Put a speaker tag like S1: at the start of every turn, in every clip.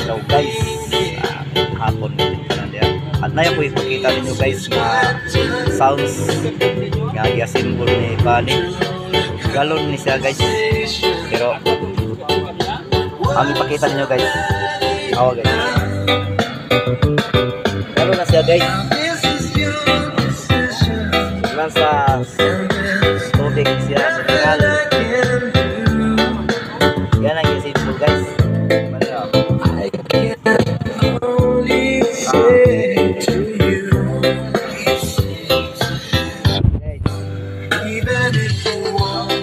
S1: So guys, hapon kanan diya. At na po ipakita ninyo guys na sounds nga giasimbol ni Bani. Galon ni siya guys. Pero ang ipakita ninyo guys. Awa guys. Galon na siya guys. Lang sa tubig siya sa kanal. Yan ang giasimbol guys.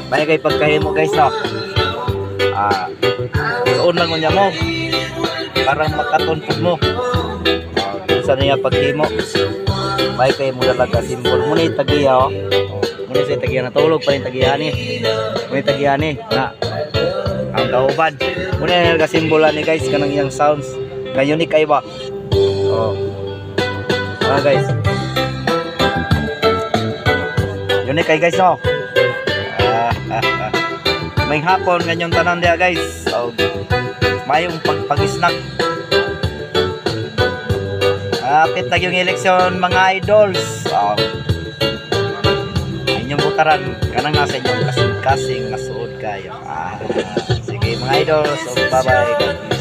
S1: May kay pagkahimo guys no. Suon lang unya mo. Parang makatunpod mo. Sa niya paghimo. May kay mo talaga simbol mo ni tagiya oh. Muna sa tagiya na tulog pa rin tagiya ni. Muna tagiya ni na ang kauban. Muna nga simbolan ni guys kanang yang sounds. Nga unique kay ba? Oh. Guys. Unique kay guys no. May hapon ngayong tanan dia guys. So, mayong pag-snack. Apit na yung eleksyon mga idols. So, inyong butaran kanang nasa inyong kasing-kasing nasuod kayo. Sige mga idols. So, bye-bye.